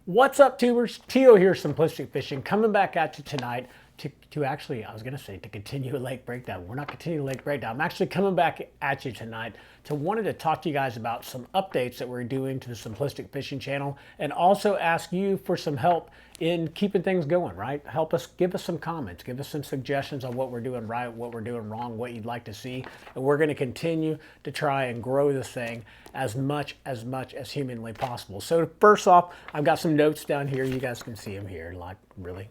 What's up, tubers? Tio here, Simplistic Fishing, coming back at you tonight to actually, I was going to say to continue a lake breakdown. We're not continuing a lake breakdown. I'm actually coming back at you tonight to wanted to talk to you guys about some updates that we're doing to the Simplistic Fishing channel, and also ask you for some help in keeping things going, right? Help us, give us some comments, give us some suggestions on what we're doing right, what we're doing wrong, what you'd like to see. And we're going to continue to try and grow this thing as much as humanly possible. So first off, I've got some notes down here. You guys can see them here, like really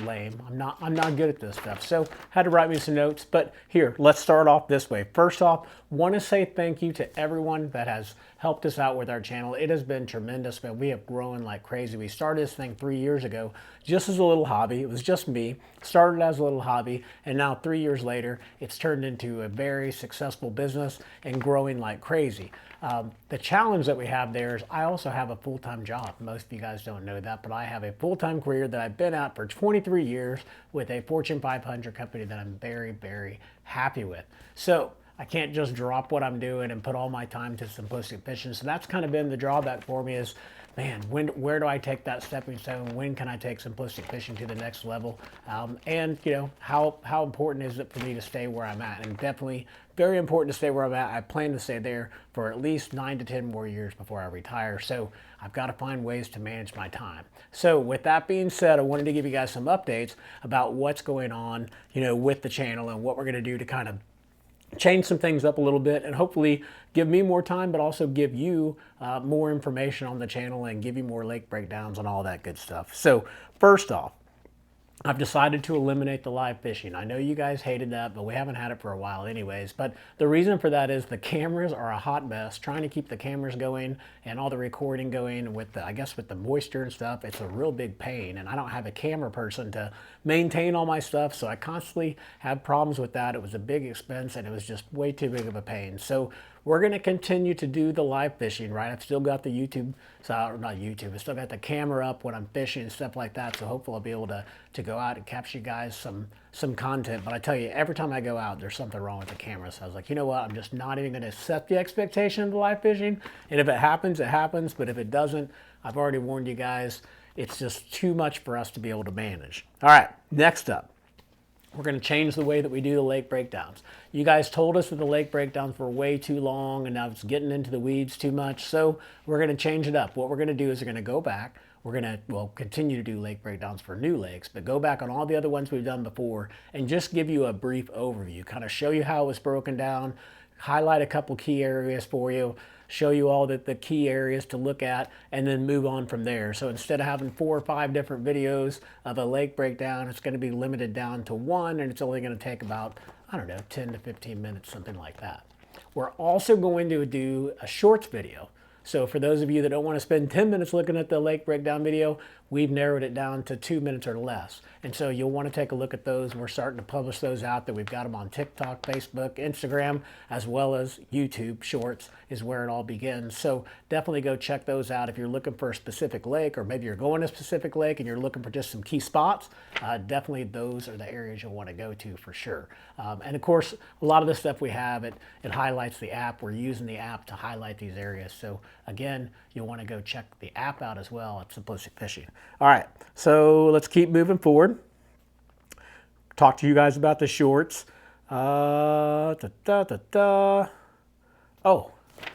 lame. I'm not good at this stuff, so had to write me some notes. But here, let's start off this way. First off, want to say thank you to everyone that has helped us out with our channel. It has been tremendous, man. We have grown like crazy. We started this thing 3 years ago just as a little hobby. It was just me. Started as a little hobby, and now 3 years later, it's turned into a very successful business and growing like crazy. The challenge that we have there is I also have a full-time job. Most of you guys don't know that, but I have a full-time career that I've been at for 23 years with a Fortune 500 company that I'm very happy with. So I can't just drop what I'm doing and put all my time to Simplistic Fishing. So that's kind of been the drawback for me is, man, where do I take that stepping stone? When can I take Simplistic Fishing to the next level? And you know, how important is it for me to stay where I'm at? And definitely very important to stay where I'm at. I plan to stay there for at least 9 to 10 more years before I retire. So I've got to find ways to manage my time. So with that being said, I wanted to give you guys some updates about what's going on, you know, with the channel and what we're going to do to kind of change some things up a little bit and hopefully give me more time, but also give you more information on the channel and give you more lake breakdowns and all that good stuff. So first off, I've decided to eliminate the live fishing. I know you guys hated that, but we haven't had it for a while anyways. But the reason for that is the cameras are a hot mess. Trying to keep the cameras going and all the recording going with the, I guess with the moisture and stuff, it's a real big pain. And I don't have a camera person to maintain all my stuff, so I constantly have problems with that. It was a big expense and it was just way too big of a pain. So we're going to continue to do the live fishing, right? I've still got the YouTube, or not YouTube, I've still got the camera up when I'm fishing and stuff like that. So hopefully I'll be able to go out and capture you guys some content. But I tell you, every time I go out, there's something wrong with the camera. So I was like, you know what? I'm just not even going to set the expectation of the live fishing. And if it happens, it happens. But if it doesn't, I've already warned you guys, it's just too much for us to be able to manage. All right, next up. We're going to change the way that we do the lake breakdowns. You guys told us that the lake breakdowns were way too long and now it's getting into the weeds too much. So we're going to change it up. What we're going to do is we're going to go back. We're going to, well, continue to do lake breakdowns for new lakes, but go back on all the other ones we've done before and just give you a brief overview, kind of show you how it was broken down, highlight a couple key areas for you, show you all the key areas to look at, and then move on from there. So instead of having 4 or 5 different videos of a lake breakdown, it's going to be limited down to one, and it's only going to take about, I don't know, 10 to 15 minutes, something like that. We're also going to do a shorts video. So for those of you that don't want to spend 10 minutes looking at the lake breakdown video, we've narrowed it down to 2 minutes or less. And so you'll want to take a look at those. We're starting to publish those out there. We've got them on TikTok, Facebook, Instagram, as well as YouTube. Shorts is where it all begins. So definitely go check those out if you're looking for a specific lake, or maybe you're going to a specific lake and you're looking for just some key spots. Definitely those are the areas you'll want to go to for sure. And of course, a lot of the stuff we have, it highlights the app. We're using the app to highlight these areas. So again, you'll want to go check the app out as well at Simplistic Fishing. All right, so let's keep moving forward. Talk to you guys about the shorts. Oh, the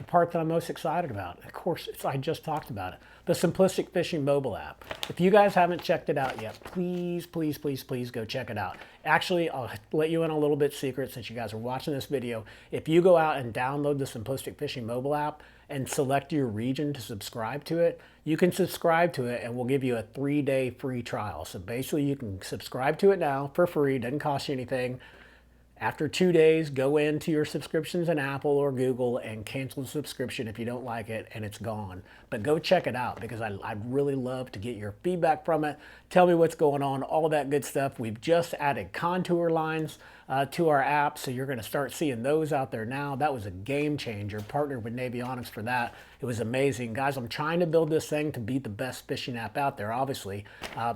part that I'm most excited about, of course, I just talked about it. The Simplistic Fishing Mobile App. If you guys haven't checked it out yet, please go check it out. Actually, I'll let you in a little bit secret since you guys are watching this video. If you go out and download the Simplistic Fishing Mobile App and select your region to subscribe to it, you can subscribe to it and we'll give you a 3-day free trial. So basically you can subscribe to it now for free, doesn't cost you anything. After 2 days, go into your subscriptions in Apple or Google and cancel the subscription if you don't like it, and it's gone. But go check it out because I'd really love to get your feedback from it. Tell me what's going on, all that good stuff. We've just added contour lines to our app, so you're going to start seeing those out there now. That was a game changer. Partnered with Navionics for that. It was amazing. Guys, I'm trying to build this thing to be the best fishing app out there, obviously.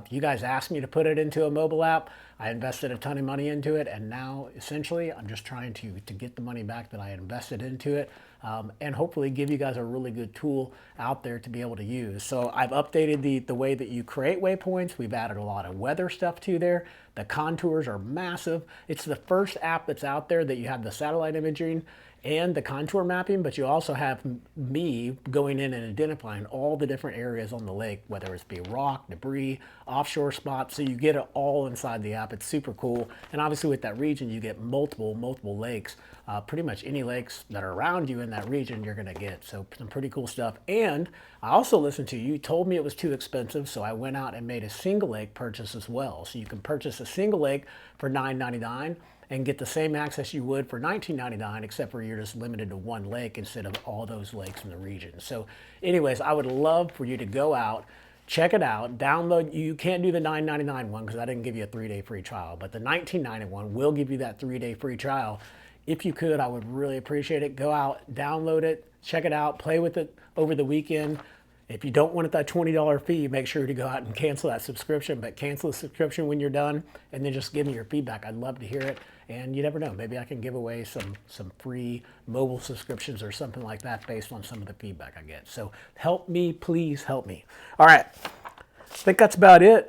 You guys asked me to put it into a mobile app. I invested a ton of money into it, and now essentially I'm just trying to get the money back that I invested into it. and hopefully give you guys a really good tool out there to be able to use. So I've updated the way that you create waypoints. We've added a lot of weather stuff to there. The contours are massive. It's the first app that's out there that you have the satellite imaging and the contour mapping, but you also have me going in and identifying all the different areas on the lake, whether it's be rock, debris, offshore spots, so you get it all inside the app. It's super cool. And obviously with that region, you get multiple lakes. Pretty much any lakes that are around you in that region, you're gonna get. So some pretty cool stuff. And I also listened to you, told me it was too expensive, so I went out and made a single lake purchase as well. So you can purchase a single lake for $9.99 and get the same access you would for $19.99, except for you're just limited to one lake instead of all those lakes in the region. So anyways, I would love for you to go out, check it out, download. You can't do the $9.99 one because I didn't give you a 3-day free trial, but the $19.91 will give you that 3-day free trial. If you could, I would really appreciate it. Go out, download it, check it out, play with it over the weekend. If you don't want that $20 fee, make sure to go out and cancel that subscription, but cancel the subscription when you're done and then just give me your feedback. I'd love to hear it. And you never know, maybe I can give away some free mobile subscriptions or something like that based on some of the feedback I get. So help me, please help me. All right. I think that's about it.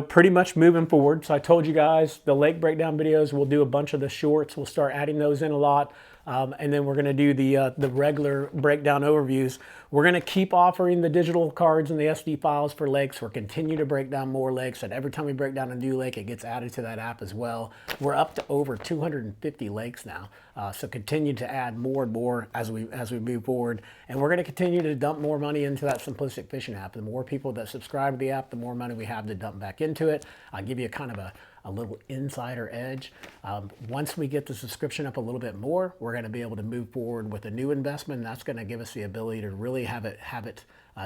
Pretty much moving forward. So I told you guys the lake breakdown videos, we'll do a bunch of the shorts. We'll start adding those in a lot. And then we're going to do the regular breakdown overviews. We're going to keep offering the digital cards and the SD files for lakes. We're continue to break down more lakes, and every time we break down a new lake, it gets added to that app as well. We're up to over 250 lakes now, so continue to add more and more as we move forward. And we're going to continue to dump more money into that Simplistic Fishing app. The more people that subscribe to the app, the more money we have to dump back into it. I'll give you kind of a little insider edge. Once we get the subscription up a little bit more, we're going to be able to move forward with a new investment. That's going to give us the ability to really have it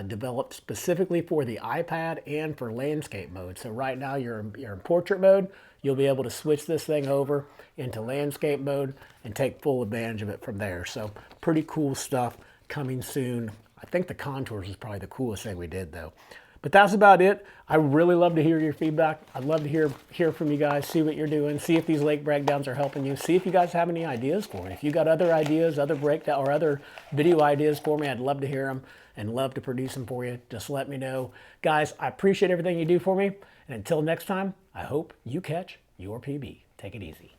developed specifically for the iPad and for landscape mode. So right now you're in portrait mode. You'll be able to switch this thing over into landscape mode and take full advantage of it from there. So pretty cool stuff coming soon. I think the contours is probably the coolest thing we did though. But that's about it. I really love to hear your feedback. I'd love to hear from you guys, see what you're doing, see if these lake breakdowns are helping you, see if you guys have any ideas for me. If you got other ideas, other breakdown or other video ideas for me, I'd love to hear them and love to produce them for you. Just let me know. Guys, I appreciate everything you do for me. And until next time, I hope you catch your PB. Take it easy.